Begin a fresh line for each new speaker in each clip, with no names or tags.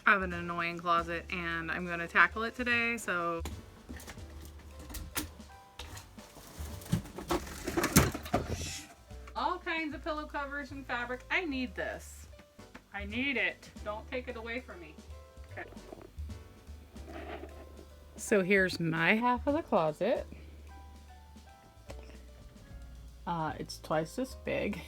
I have an annoying closet and I'm going to tackle it today. So all kinds of pillow covers and fabric. I need this. I need it. Don't take it away from me. Okay. So here's my half of the closet. It's twice this big.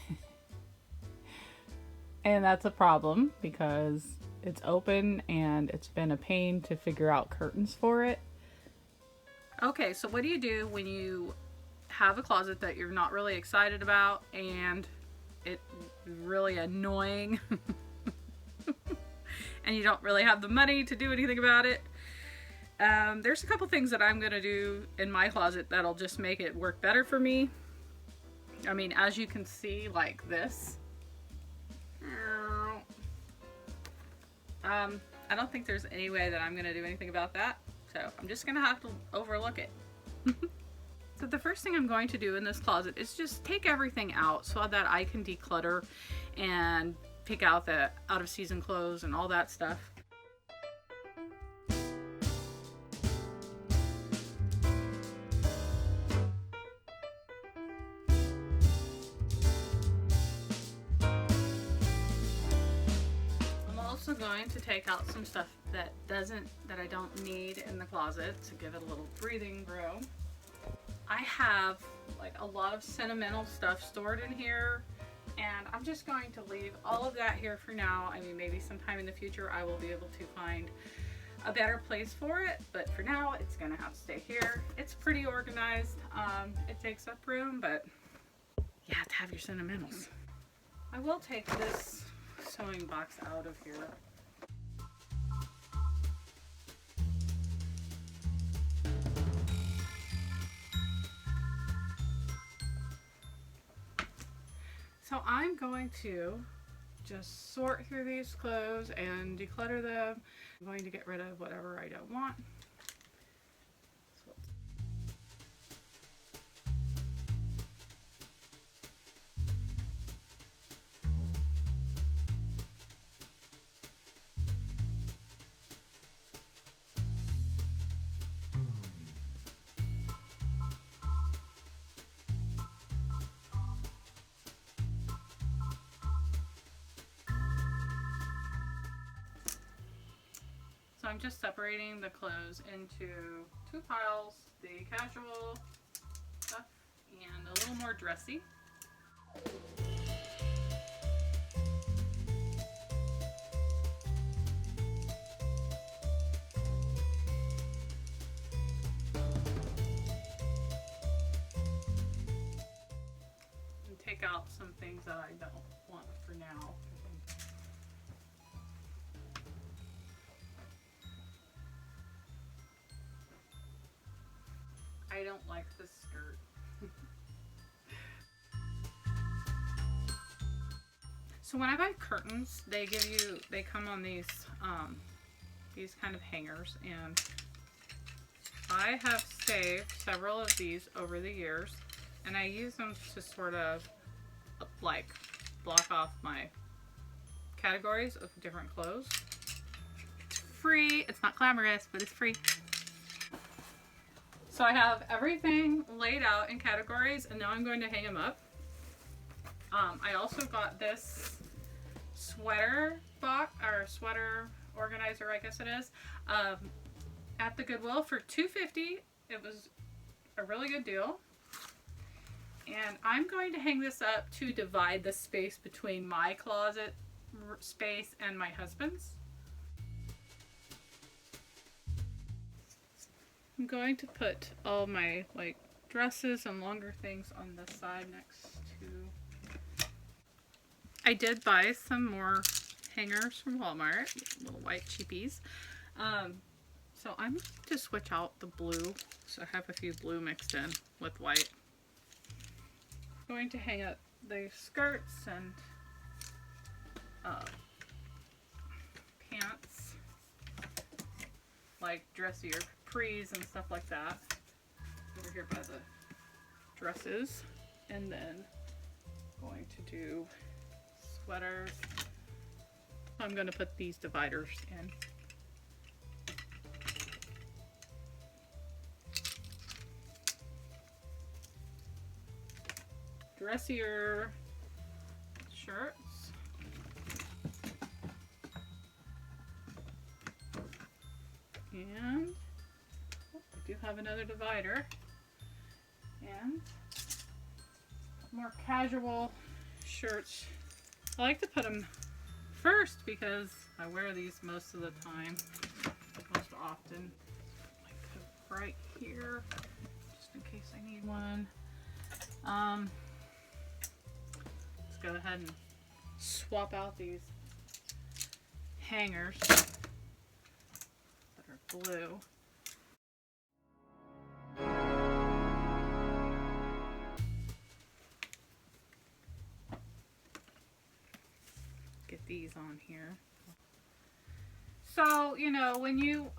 And that's a problem because it's open and it's been a pain to figure out curtains for it. Okay, so what do you do when you have a closet that you're not really excited about and it's really annoying and you don't really have the money to do anything about it? There's a couple things that I'm gonna do in my closet that'll just make it work better for me. I mean, as you can see, like this. I don't think there's any way that I'm gonna do anything about that, so I'm just gonna have to overlook it. So the first thing I'm going to do in this closet is just take everything out so that I can declutter and pick out the out of season clothes and all that stuff. Going to take out some stuff that I don't need in the closet to give it a little breathing room. I have like a lot of sentimental stuff stored in here, and I'm just going to leave all of that here for now. I mean, maybe sometime in the future I will be able to find a better place for it, but for now it's gonna have to stay here. It's pretty organized. It takes up room, but you have to have your sentimentals. I will take this sewing box out of here. So I'm going to just sort through these clothes and declutter them. I'm going to get rid of whatever I don't want. So I'm just separating the clothes into two piles, the casual stuff and a little more dressy. And take out some things that I don't want for now. I don't like this skirt. So when I buy curtains, they come on these kind of hangers, and I have saved several of these over the years, and I use them to sort of like block off my categories of different clothes. It's free, it's not glamorous, but it's free. So I have everything laid out in categories, and now I'm going to hang them up. I also got this sweater box, or sweater organizer, I guess it is, at the Goodwill for $2.50. It was a really good deal. And I'm going to hang this up to divide the space between my closet space and my husband's. I'm going to put all my like dresses and longer things on this side next to. I did buy some more hangers from Walmart, little white cheapies. So I'm going to switch out the blue, so I have a few blue mixed in with white. I'm going to hang up the skirts and pants, like dressier capris and stuff like that, over here by the dresses. And then going to do sweaters I'm going to put these dividers in. Dressier shirts. And I do have another divider. And more casual shirts. I like to put them first because I wear these most of the time, most often. I put right here, just in case I need one. Let's go ahead and swap out these hangers that are blue. Get these on here. So, you know, when you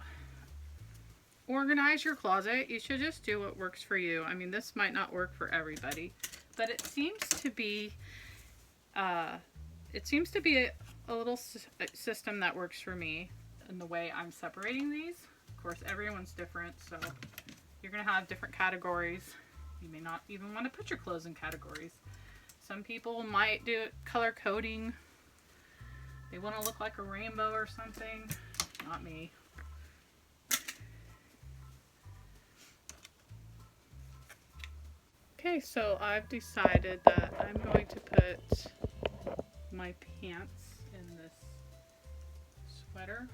organize your closet, you should just do what works for you. I mean, this might not work for everybody, but it seems to be a little system that works for me in the way I'm separating these. Of course, everyone's different, so you're gonna have different categories. You may not even want to put your clothes in categories. Some people might do color coding. They want to look like a rainbow or something. Not me. Okay, so I've decided that I'm going to put my pants in this sweater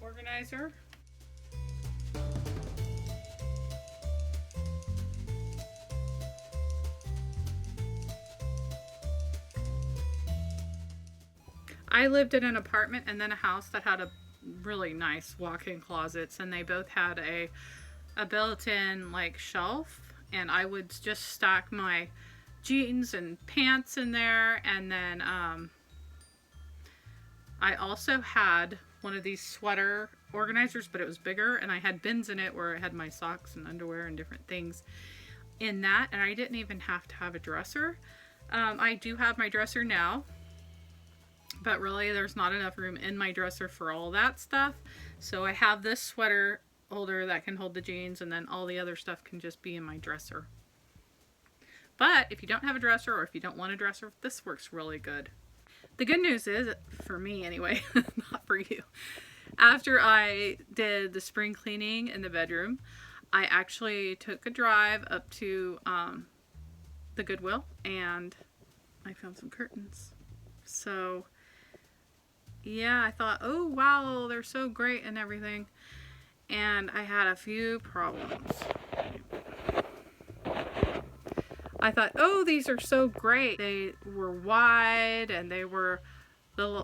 organizer. I lived in an apartment and then a house that had a really nice walk-in closets, and they both had a built-in like shelf, and I would just stack my jeans and pants in there. And then I also had one of these sweater organizers, but it was bigger, and I had bins in it where I had my socks and underwear and different things in that, and I didn't even have to have a dresser. I do have my dresser now, but really there's not enough room in my dresser for all that stuff. So I have this sweater holder that can hold the jeans, and then all the other stuff can just be in my dresser. But if you don't have a dresser, or if you don't want a dresser, this works really good. The good news is, for me anyway, not for you, after I did the spring cleaning in the bedroom, I actually took a drive up to the Goodwill, and I found some curtains. So yeah, I thought, oh wow, they're so great and everything. And I had a few problems. I thought, oh, these are so great. They were wide, and they were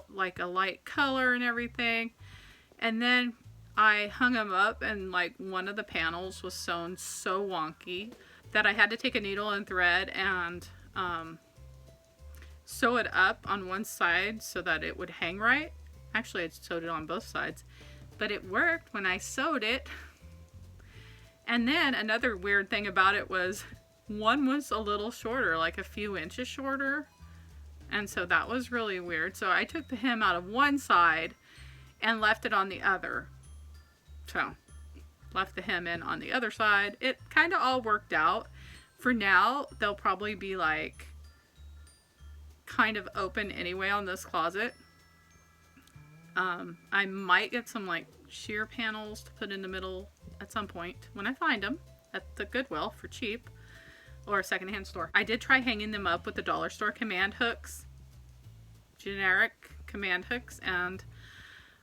like a light color and everything. And then I hung them up, and like one of the panels was sewn so wonky that I had to take a needle and thread and sew it up on one side so that it would hang right. Actually, I sewed it on both sides, but it worked when I sewed it. And then another weird thing about it was one was a little shorter, like a few inches shorter. And so that was really weird. So I took the hem out of one side and left it on the other. So left the hem in on the other side. It kind of all worked out. For now, they'll probably be like kind of open anyway on this closet. I might get some like sheer panels to put in the middle at some point when I find them at the Goodwill for cheap, or a secondhand store. I did try hanging them up with the dollar store command hooks, generic command hooks, and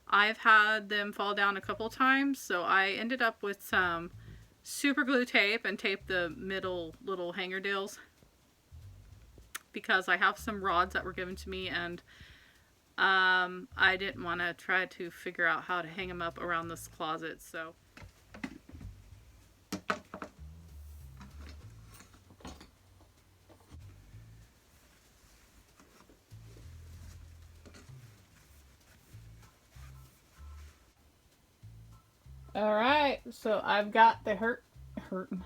I've had them fall down a couple times, so I ended up with some super glue tape and taped the middle little hanger deals, because I have some rods that were given to me, and I didn't want to try to figure out how to hang them up around this closet. So all right, so I've got the hurting.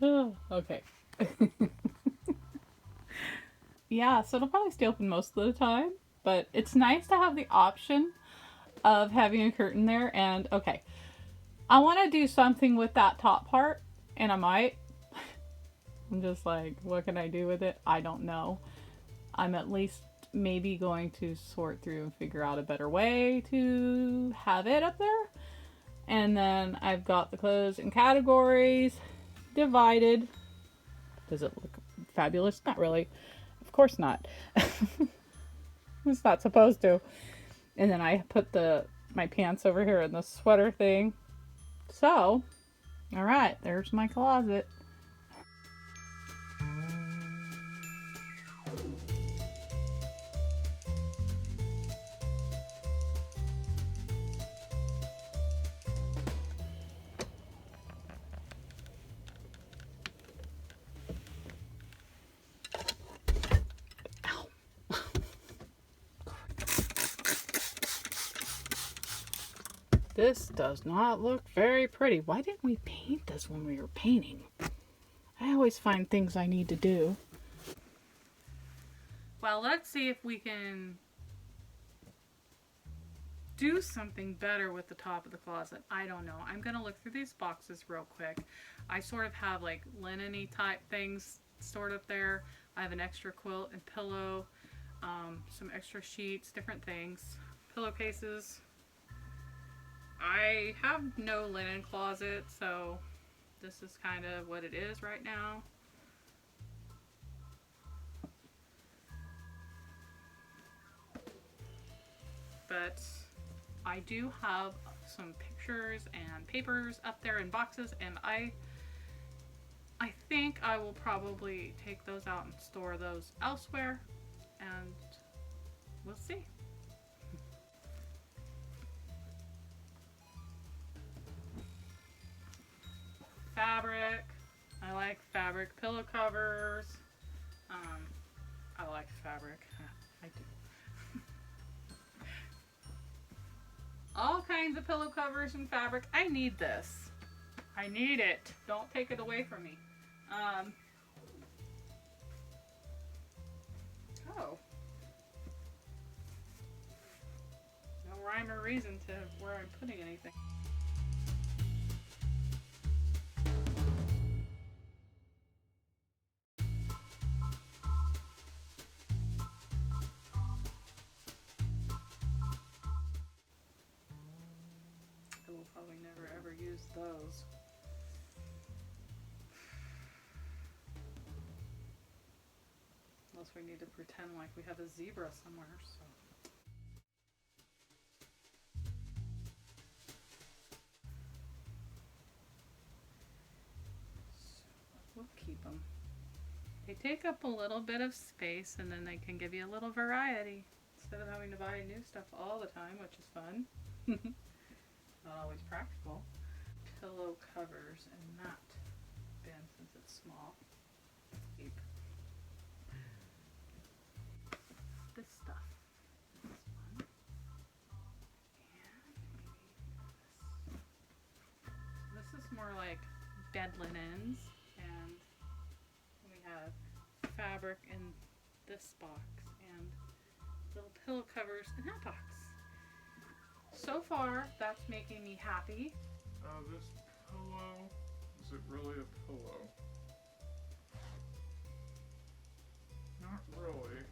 Oh, okay. Yeah, so it'll probably stay open most of the time, but it's nice to have the option of having a curtain there. And okay, I want to do something with that top part, and I might. I'm just like, what can I do with it? I don't know. I'm at least maybe going to sort through and figure out a better way to have it up there. And then I've got the clothes in categories divided. Does it look fabulous? Not really. Of course not. It's not supposed to. And then I put my pants over here in the sweater thing. So, all right, there's my closet. This does not look very pretty. Why didn't we paint this when we were painting? I always find things I need to do. Well, let's see if we can do something better with the top of the closet. I don't know. I'm going to look through these boxes real quick. I sort of have like linen-y type things stored up there. I have an extra quilt and pillow, some extra sheets, different things, pillowcases. I have no linen closet, so this is kind of what it is right now. But I do have some pictures and papers up there in boxes, and I think I will probably take those out and store those elsewhere, and we'll see. Fabric. I like fabric pillow covers. I like fabric. I do. All kinds of pillow covers and fabric. I need this. I need it. Don't take it away from me. Oh. No rhyme or reason to where I'm putting anything. I will probably never ever use those. Unless we need to pretend like we have a zebra somewhere, so. We'll keep them. They take up a little bit of space, and then they can give you a little variety instead of having to buy new stuff all the time, which is fun. Not always practical. Pillow covers in that bin since it's small. Keep this stuff. This one. And this. This is more like bed linens, and we have fabric in this box and little pillow covers in that box. So far, that's making me happy.
This pillow, is it really a pillow? Not really.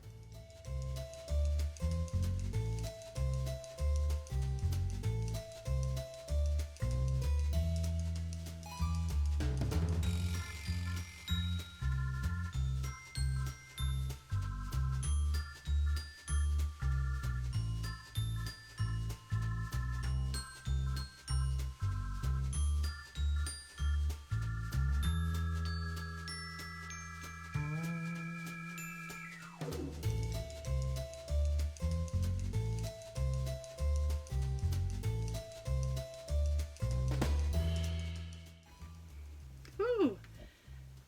Ooh,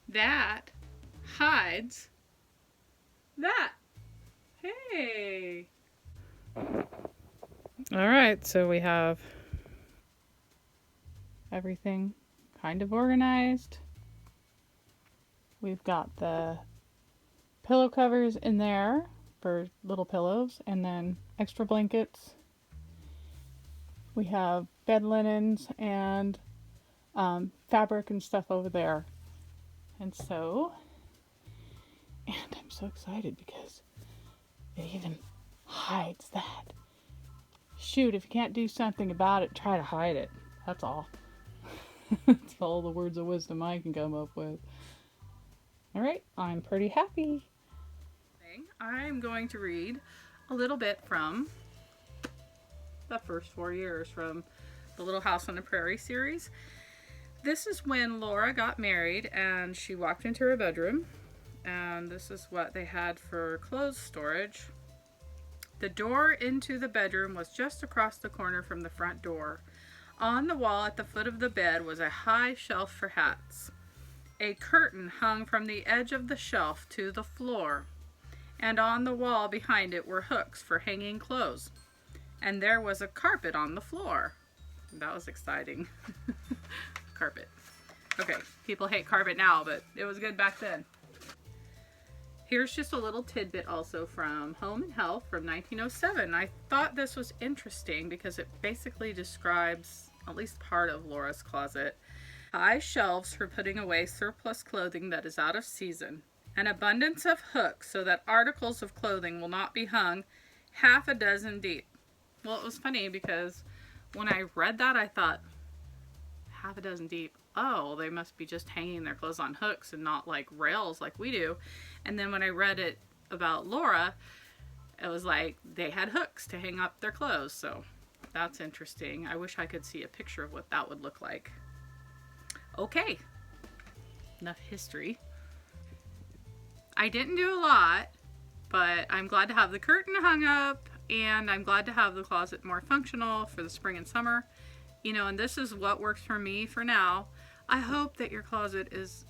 that hides that. Hey. All right, so we have everything kind of organized. We've got the pillow covers in there for little pillows, and then extra blankets. We have bed linens and fabric and stuff over there. And I'm so excited because it even hides that. Shoot, if you can't do something about it, try to hide it. That's all. That's all the words of wisdom I can come up with. Alright, I'm pretty happy. I'm going to read a little bit from the first 4 years from the Little House on the Prairie series. This is when Laura got married and she walked into her bedroom, and this is what they had for clothes storage. The door into the bedroom was just across the corner from the front door. On the wall at the foot of the bed was a high shelf for hats. A curtain hung from the edge of the shelf to the floor, and on the wall behind it were hooks for hanging clothes. And there was a carpet on the floor. That was exciting. Carpet. Okay, people hate carpet now, but it was good back then. Here's just a little tidbit also from Home and Health from 1907. I thought this was interesting because it basically describes at least part of Laura's closet. High shelves for putting away surplus clothing that is out of season. An abundance of hooks so that articles of clothing will not be hung half a dozen deep. Well, it was funny because when I read that, I thought, half a dozen deep. Oh, they must be just hanging their clothes on hooks and not like rails like we do. And then when I read it about Laura, it was like they had hooks to hang up their clothes. So that's interesting. I wish I could see a picture of what that would look like. Okay, enough history. I didn't do a lot, but I'm glad to have the curtain hung up, and I'm glad to have the closet more functional for the spring and summer. You know, and this is what works for me for now. I hope that your closet is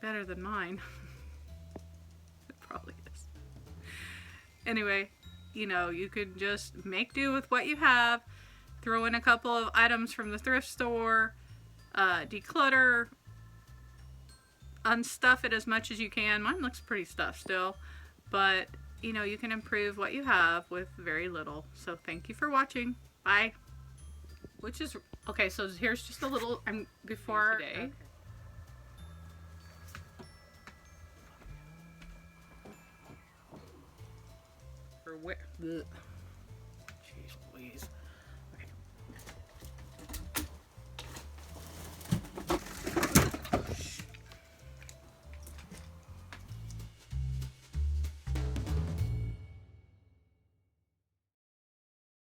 better than mine. It probably is. Anyway, you know, you could just make do with what you have, throw in a couple of items from the thrift store, declutter, unstuff it as much as you can. Mine looks pretty stuffed still, but you know, you can improve what you have with very little. So thank you for watching. Bye. Which is okay, so here's just a little before today. Okay. For where? Jeez Louise.